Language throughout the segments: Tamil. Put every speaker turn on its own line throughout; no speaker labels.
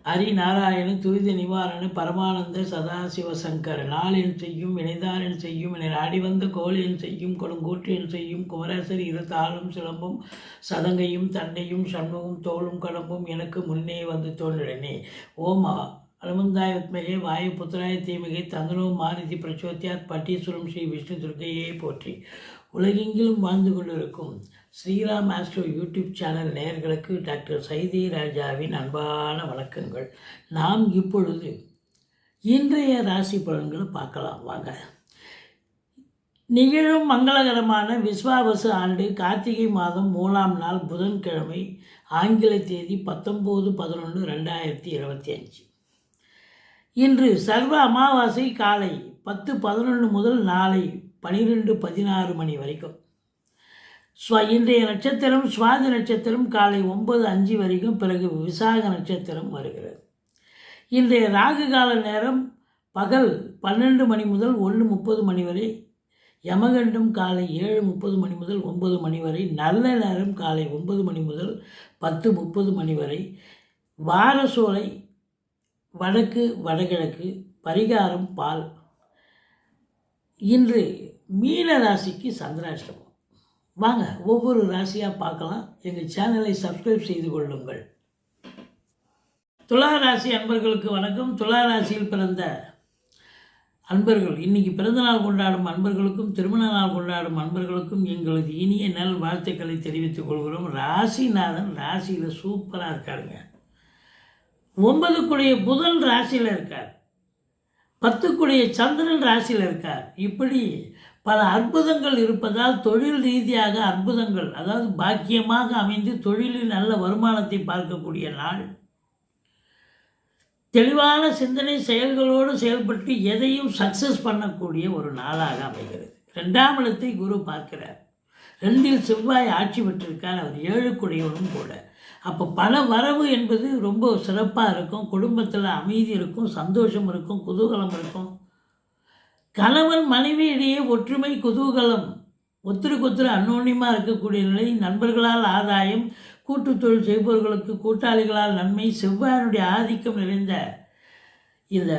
ஹரிநாராயண துரித நிவாரண பரமானந்த சதாசிவ சங்கர நாளென் செய்யும் வினைதாரன் செய்யும் என நாடிவந்த கோளென் செய்யும் கொடுங்கூற்றென் செய்யும் குமரேசர் இருத்தாளும் சிலம்பும் சதங்கையும் தண்டையும் சண்முகம் தோளும் கடம்பும் எனக்கு முன்னே வந்து தோன்றினே. ஓமா அனுமந்தாய வித்மகே வாயு புத்திராய தீமிகை தந்தனோ மாருதி பிரச்சோத்தியாத் பட்டீஸ்வரம் ஸ்ரீ விஷ்ணு துர்க்கையை போற்றி. உலகெங்கிலும் வாழ்ந்து கொண்டிருக்கும் ஸ்ரீராம் ஆஸ்ட்ரோ யூடியூப் சேனல் நேயர்களுக்கு டாக்டர் சைதி ராஜாவின் அன்பான வணக்கங்கள். நாம் இப்பொழுது இன்றைய ராசி பலன்களை பார்க்கலாம் வாங்க. நிகழும் மங்களகரமான விஸ்வாவசு ஆண்டு கார்த்திகை மாதம் 3ஆம் நாள் புதன்கிழமை, ஆங்கில தேதி 19/11/2025. இன்று சர்வ அமாவாசை காலை 10:11 முதல் நாளை 12:16 மணி வரைக்கும். இன்றைய நட்சத்திரம் சுவாதி நட்சத்திரம் காலை 9:05 வரைக்கும், பிறகு விசாக நட்சத்திரம் வருகிறது. இன்றைய ராகு கால நேரம் பகல் 12 மணி முதல் 1:30 மணி வரை, யமகண்டம் காலை 7:30 மணி முதல் 9 மணி வரை, நல்ல நேரம் காலை 9 மணி முதல் 10:30 மணி வரை, வாரசோலை வடக்கு வடகிழக்கு, பரிகாரம் பால். இன்று மீன ராசிக்கு சந்திராஷ்டமம். வாங்க ஒவ்வொரு ராசியாக பார்க்கலாம். எங்கள் சேனலை சப்ஸ்கிரைப் செய்து கொள்ளுங்கள். துலா ராசி அன்பர்களுக்கு வணக்கம். துலா ராசியில் பிறந்த அன்பர்கள், இன்னைக்கு பிறந்தநாள் கொண்டாடும் அன்பர்களுக்கும் திருமண நாள் கொண்டாடும் அன்பர்களுக்கும் எங்களது இனிய நல் வாழ்த்துக்களை தெரிவித்துக் கொள்கிறோம். ராசிநாதன் ராசியில் சூப்பராக இருக்காருங்க. 9 புதன் ராசியில் இருக்கார், 10 சந்திரன் ராசியில் இருக்கார். இப்படி பல அற்புதங்கள் இருப்பதால் தொழில் ரீதியாக அற்புதங்கள், அதாவது பாக்கியமாக அமைந்து தொழிலில் நல்ல வருமானத்தை பார்க்கக்கூடிய நாள். தெளிவான சிந்தனை செயல்களோடு செயல்பட்டு எதையும் சக்சஸ் பண்ணக்கூடிய ஒரு நாளாக அமைகிறது. 2ஆம் இடத்தை குரு பார்க்கிறார். 2இல் செவ்வாய் ஆட்சி பெற்றிருக்கார். அவர் 7 கூட. அப்போ பண வரவு என்பது ரொம்ப சிறப்பாக இருக்கும். குடும்பத்தில் அமைதி இருக்கும், சந்தோஷம் இருக்கும், குதூகலம் இருக்கும். கணவன் மனைவி இடையே ஒற்றுமை, குதூகலம், ஒருத்தருக்கு அன்னோன்யமாக இருக்கக்கூடிய நிலை, நண்பர்களால் ஆதாயம், கூட்டு தொழில் செய்பவர்களுக்கு கூட்டாளிகளால் நன்மை, செவ்வாயினுடைய ஆதிக்கம் நிறைந்த இந்த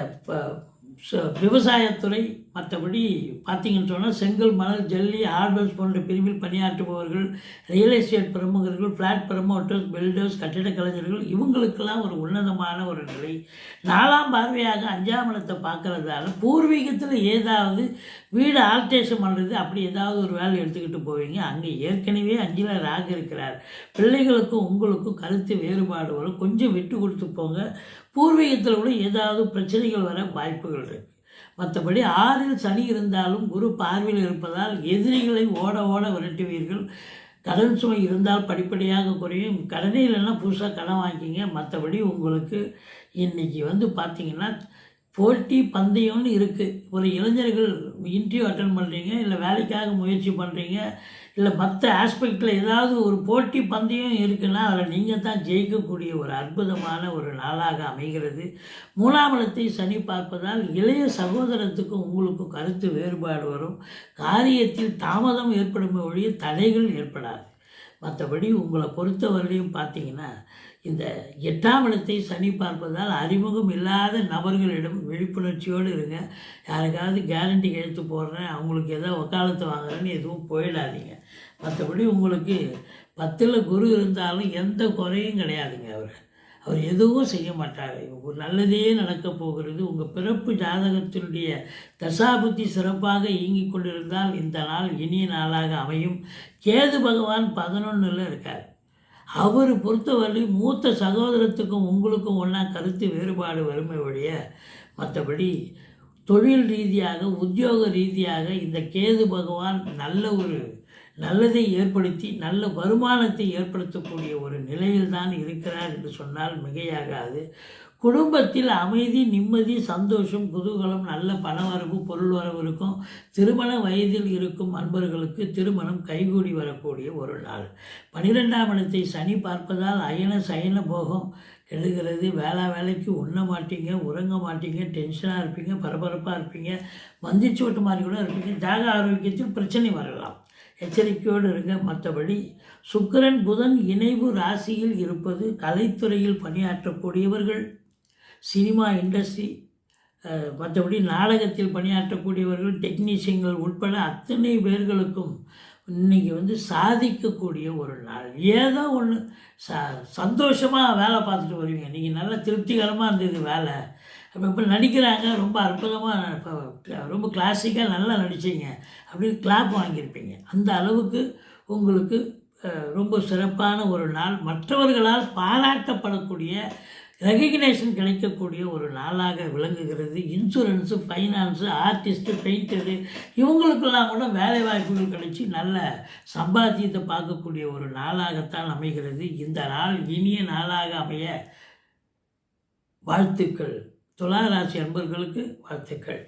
விவசாயத்துறை, மற்றபடி பார்த்திங்கன்னு சொன்னால் செங்கல், மணல், ஜல்லி, ஹார்ட்வேர்ஸ் போன்ற பிரிவில் பணியாற்றுபவர்கள், ரியல் எஸ்டேட் பிரமுகர்கள், ஃப்ளாட் ப்ரமோட்டர்ஸ், பில்டர்ஸ், கட்டிட கலைஞர்கள், இவங்களுக்கெல்லாம் ஒரு உன்னதமான ஒரு நிலை. 4ஆம் பார்வையாக 5ஆம் இடத்தை பார்க்கறதால பூர்வீகத்தில் ஏதாவது வீடு ஆல்டேஷன் பண்ணுறது, அப்படி ஏதாவது ஒரு வேலை எடுத்துக்கிட்டு போவீங்க. அங்கே ஏற்கனவே 5ல் ராகு இருக்கிறார். பிள்ளைகளுக்கும் உங்களுக்கும் கருத்து வேறுபாடு வரும். கொஞ்சம் விட்டு கொடுத்து போங்க. பூர்வீகத்தில் கூட ஏதாவது பிரச்சனைகள் வர வாய்ப்புகள் இருக்குது. மற்றபடி 6ல் சனி இருந்தாலும் குரு பார்வையில் இருப்பதால் எதிரிகளை ஓட ஓட விரட்டுவீர்கள். கடன் சுமை இருந்தால் படிப்படியாக குறையும். கடனே இல்லைன்னா புதுசாக கடன் வாங்கிக்கிங்க. மற்றபடி உங்களுக்கு இன்றைக்கி பார்த்திங்கன்னா போட்டி பந்தயம்னு இருக்குது. ஒரு இளைஞர்கள் இன்டர்வியூ அட்டன் பண்ணுறீங்க, இல்லை வேலைக்காக முயற்சி பண்ணுறீங்க, இல்லை மற்ற ஆஸ்பெக்டில் ஏதாவது ஒரு போட்டி பந்தயம் இருக்குன்னா அதில் நீங்கள் தான் ஜெயிக்கக்கூடிய ஒரு அற்புதமான ஒரு நாளாக அமைகிறது. 3ஆம் இடத்தை சனி பார்ப்பதால் இளைய சகோதரத்துக்கும் உங்களுக்கும் கருத்து வேறுபாடு வரும். காரியத்தில் தாமதம் ஏற்படும் ஒழிய தடைகள் ஏற்படாது. மற்றபடி உங்களை பொறுத்தவரையிலையும் பார்த்தீங்கன்னா இந்த 8ஆம் இடத்தை சனி பார்ப்பதால் அறிமுகம் இல்லாத நபர்களிடம் விழிப்புணர்ச்சியோடு இருங்க. யாருக்காவது கேரண்டி எழுத்து போடுறேன், அவங்களுக்கு ஏதோ வக்காலத்து வாங்குறேன்னு எதுவும் போயிடாதீங்க. மற்றபடி உங்களுக்கு 10ல் குரு இருந்தாலும் எந்த குறையும் கிடையாதுங்க. அவர் எதுவும் செய்ய மாட்டார். நல்லதே நடக்கப் போகிறது. உங்கள் பிறப்பு ஜாதகத்தினுடைய தசாபுத்தி சிறப்பாக இயங்கிக் கொண்டிருந்தால் இந்த நாள் இனிய நாளாக அமையும். கேது பகவான் 11ல் இருக்கார். அவர் பொறுத்தவரை மூத்த சகோதரத்துக்கும் உங்களுக்கும் ஒன்றா கருத்து வேறுபாடு வறுமை ஒழிய மற்றபடி தொழில் ரீதியாக உத்தியோக ரீதியாக இந்த கேது பகவான் நல்லதை ஏற்படுத்தி நல்ல வருமானத்தை ஏற்படுத்தக்கூடிய ஒரு நிலையில் தான் இருக்கிறார் என்று சொன்னால் மிகையாகாது. குடும்பத்தில் அமைதி, நிம்மதி, சந்தோஷம், குதூகலம், நல்ல பணவரவு, பொருள் வரவு இருக்கும். திருமண வயதில் இருக்கும் அன்பர்களுக்கு திருமணம் கைகூடி வரக்கூடிய ஒரு நாள். 12ஆம் இடத்தை சனி பார்ப்பதால் அயன சயன போகம் கெடுகிறது. வேலைக்கு உண்ண மாட்டீங்க, உறங்க மாட்டீங்க, டென்ஷனாக இருப்பீங்க, பரபரப்பாக இருப்பீங்க, மந்திரிச்சு விட்ட மாதிரி கூட இருப்பீங்க. தேக ஆரோக்கியத்தில் பிரச்சனை வரலாம், எச்சரிக்கையோடு இருங்க. மற்றபடி சுக்கிரன் புதன் இணைவு ராசியில் இருப்பது கலைத்துறையில் பணியாற்றக்கூடியவர்கள், சினிமா இண்டஸ்ட்ரி, மற்றபடி நாடகத்தில் பணியாற்றக்கூடியவர்கள், டெக்னீஷியன்கள் உட்பட அத்தனை பேர்களுக்கும் இன்றைக்கி வந்து சாதிக்கக்கூடிய ஒரு நாள். ஏதோ ஒன்று சந்தோஷமாக வேலை பார்த்துட்டு வருவீங்க. நீங்கள் நல்லா திருப்திகரமாக இருந்தது வேலை. இப்போ நடிக்கிறாங்க, ரொம்ப அற்புதமாக, இப்போ ரொம்ப கிளாசிக்காக நல்லா நடிச்சிங்க அப்படின்னு கிளாப் வாங்கியிருப்பீங்க. அந்த அளவுக்கு உங்களுக்கு ரொம்ப சிறப்பான ஒரு நாள். மற்றவர்களால் பாராட்டப்படக்கூடிய, ரெகக்னேஷன் கிடைக்கக்கூடிய ஒரு நாளாக விளங்குகிறது. இன்சூரன்ஸு, ஃபைனான்ஸு, ஆர்டிஸ்ட்டு, பெயிண்டரு இவங்களுக்கெல்லாம் கூட வேலை வாய்ப்புகள் கிடைச்சி நல்ல சம்பாத்தியத்தை பார்க்கக்கூடிய ஒரு நாளாகத்தான் அமைகிறது. இந்த நாள் இனிய நாளாக அமைய வாழ்த்துக்கள். துலா ராசி அன்பர்களுக்கு வாழ்த்துக்கள்.